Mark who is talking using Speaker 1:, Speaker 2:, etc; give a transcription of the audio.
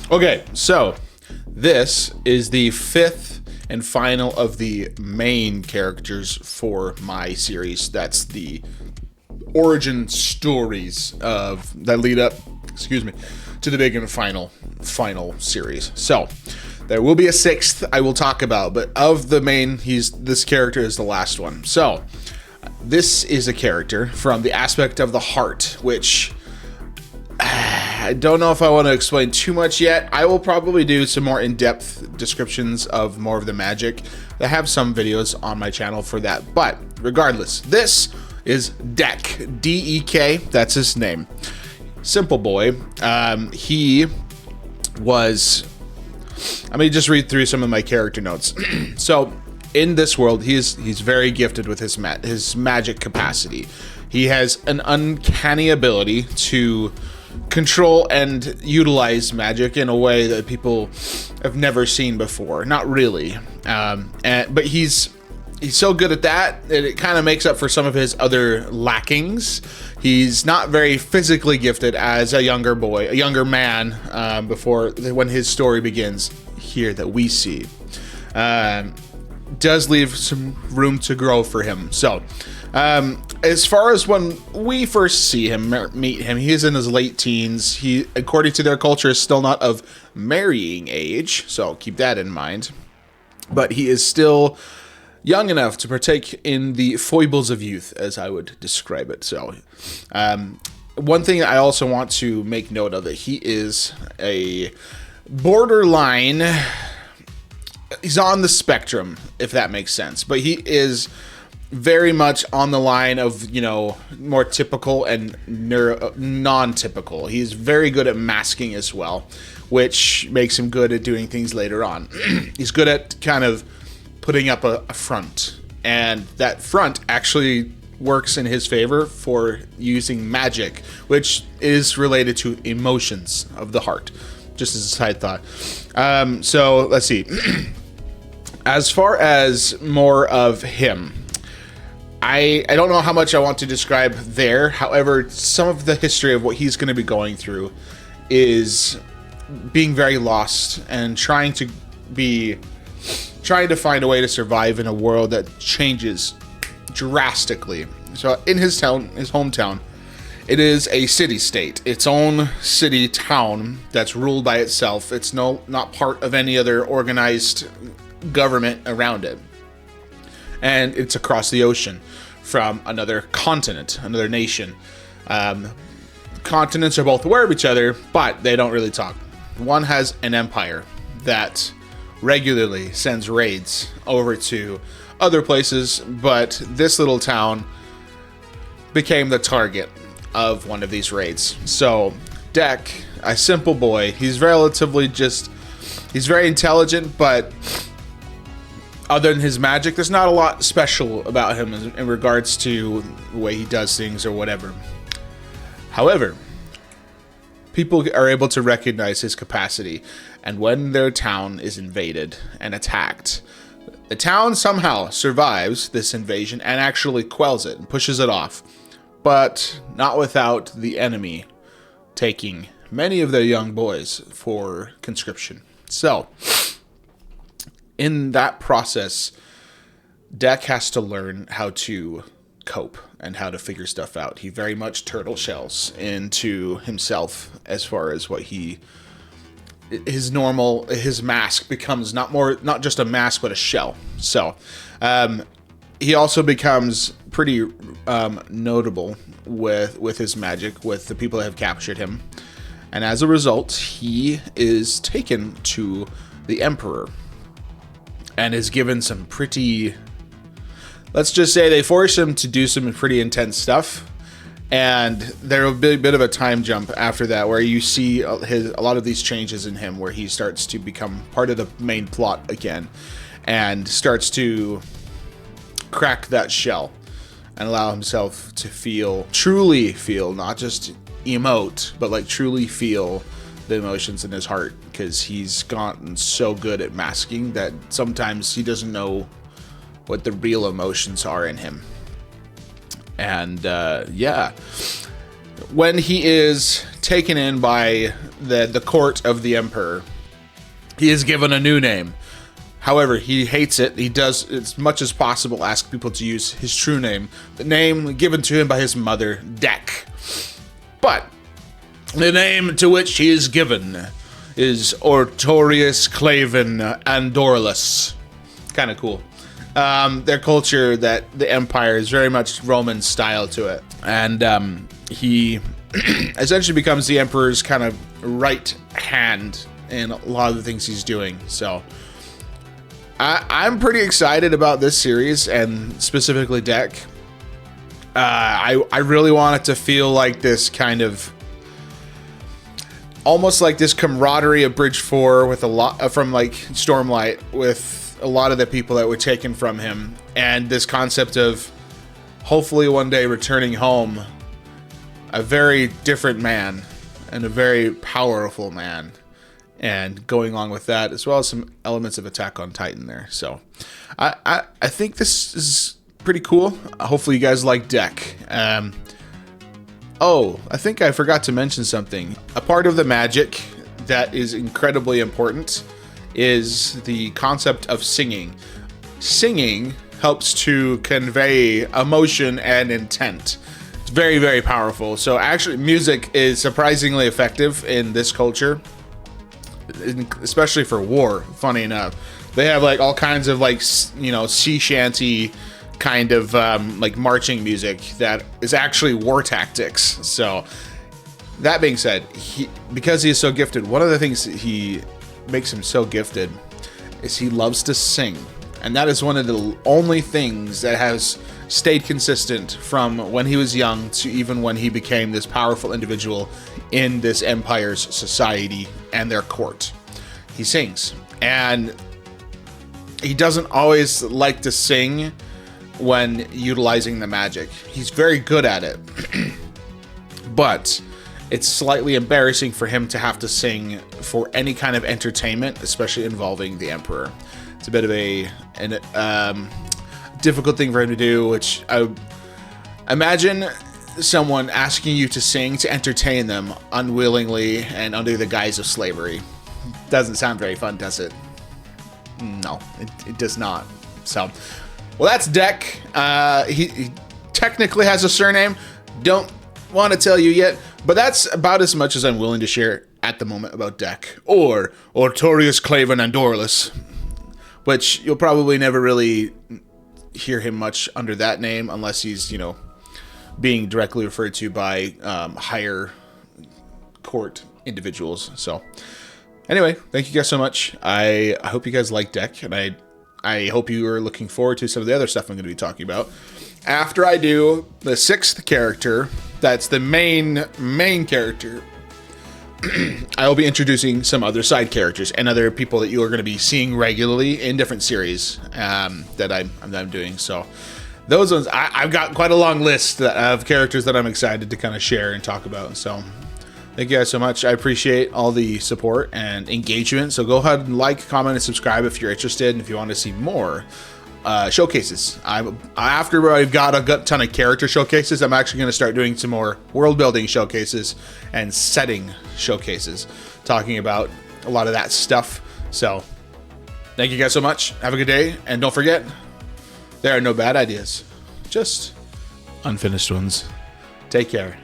Speaker 1: Okay, so this is the fifth and final of the main characters for my series. That's the origin stories of that lead up, to the big and final series. So there will be a sixth I will talk about, but of the main, this character is the last one. So this is a character from the aspect of the heart, which I don't know if I want to explain too much yet. I will probably do some more in-depth descriptions of more of the magic. I have some videos on my channel for that, but regardless, this is Dek, D-E-K, that's his name. Simple boy. He was... Let me just read through some of my character notes. So, in this world, he's very gifted with his magic capacity. He has an uncanny ability to control and utilize magic in a way that people have never seen before. Not really. But he's so good at that it kind of makes up for some of his other lackings. He's not very physically gifted as a younger man, when his story begins here that we see. Does leave some room to grow for him. So, as far as when we first meet him, he is in his late teens. He, according to their culture, is still not of marrying age, so keep that in mind. But he is still young enough to partake in the foibles of youth, as I would describe it. So, one thing I also want to make note of, that he is a borderline... He's on the spectrum, if that makes sense. But he is very much on the line of, more typical and non-typical. He's very good at masking as well, which makes him good at doing things later on. He's good at kind of putting up a front. And that front actually works in his favor for using magic, which is related to emotions of the heart. Just as a side thought. So let's see. As far as more of him, I don't know how much I want to describe there. However, some of the history of what he's going to be going through is being very lost and trying to find a way to survive in a world that changes drastically. So in his hometown, it is a city-state, its own city-town that's ruled by itself. It's not part of any other organized government around it. And it's across the ocean from another continent, another nation. Continents are both aware of each other, but they don't really talk. One has an empire that regularly sends raids over to other places, but this little town became the target of one of these raids. So Dek, a simple boy, he's very intelligent, but other than his magic, there's not a lot special about him in regards to the way he does things or whatever. However, people are able to recognize his capacity, and when their town is invaded and attacked, the town somehow survives this invasion and actually quells it and pushes it off. But not without the enemy taking many of their young boys for conscription. So, in that process, Dek has to learn how to cope and how to figure stuff out. He very much turtle shells into himself as far as what his mask becomes not just a mask, but a shell. So, he also becomes pretty notable with his magic, with the people that have captured him. And as a result, he is taken to the Emperor and is given some pretty... Let's just say they force him to do some pretty intense stuff. And there will be a bit of a time jump after that where you see a lot of these changes in him, where he starts to become part of the main plot again and starts to crack that shell and allow himself to truly feel, not just emote, but like truly feel the emotions in his heart, because he's gotten so good at masking that sometimes he doesn't know what the real emotions are in him. And yeah, when he is taken in by the court of the emperor, he is given a new name. However, he hates it. He does, as much as possible, ask people to use his true name, the name given to him by his mother, Dek. But the name to which he is given is Ortorius Clanven Andurilus. Kind of cool. Their culture, that the empire is very much Roman style to it. And he essentially becomes the emperor's kind of right hand in a lot of the things he's doing. So I'm pretty excited about this series, and specifically Dek. I really want it to feel like this kind of, almost like this camaraderie of Bridge 4 with a lot from like Stormlight, with a lot of the people that were taken from him, and this concept of hopefully one day returning home a very different man and a very powerful man, and going along with that, as well as some elements of Attack on Titan there. So I think this is pretty cool. Hopefully you guys like Dek. Oh, I think I forgot to mention something. A part of the magic that is incredibly important is the concept of singing. Singing helps to convey emotion and intent. It's very, very powerful. So actually, music is surprisingly effective in this culture, especially for war. Funny enough, they have like all kinds of like, you know, sea shanty kind of like marching music that is actually war tactics. So that being said, because he is so gifted, one of the things that he makes him so gifted is he loves to sing, and that is one of the only things that has stayed consistent from when he was young to even when he became this powerful individual in this empire's society and their court. He sings, and he doesn't always like to sing when utilizing the magic. He's very good at it, but it's slightly embarrassing for him to have to sing for any kind of entertainment, especially involving the emperor. It's a bit of a difficult thing for him to do, which I imagine someone asking you to sing to entertain them unwillingly and under the guise of slavery. Doesn't sound very fun, does it? No, it does not. So, well, that's Dek. He technically has a surname. Don't want to tell you yet, but that's about as much as I'm willing to share at the moment about Dek, or Ortorius Clanven Andurilus, which you'll probably never really hear him much under that name unless he's, you know, being directly referred to by higher court individuals. So anyway, thank you guys so much. I hope you guys like Dek, and I hope you are looking forward to some of the other stuff I'm going to be talking about. After I do the 6th character, that's the main character, I will be introducing some other side characters and other people that you are going to be seeing regularly in different series that I'm doing. So those ones, I've got quite a long list of characters that I'm excited to kind of share and talk about. So thank you guys so much. I appreciate all the support and engagement. So go ahead and like, comment, and subscribe if you're interested, and if you want to see more showcases. After I've got a ton of character showcases, I'm actually going to start doing some more world building showcases and setting showcases, talking about a lot of that stuff. So thank you guys so much. Have a good day, and don't forget, there are no bad ideas, just unfinished ones. Take care.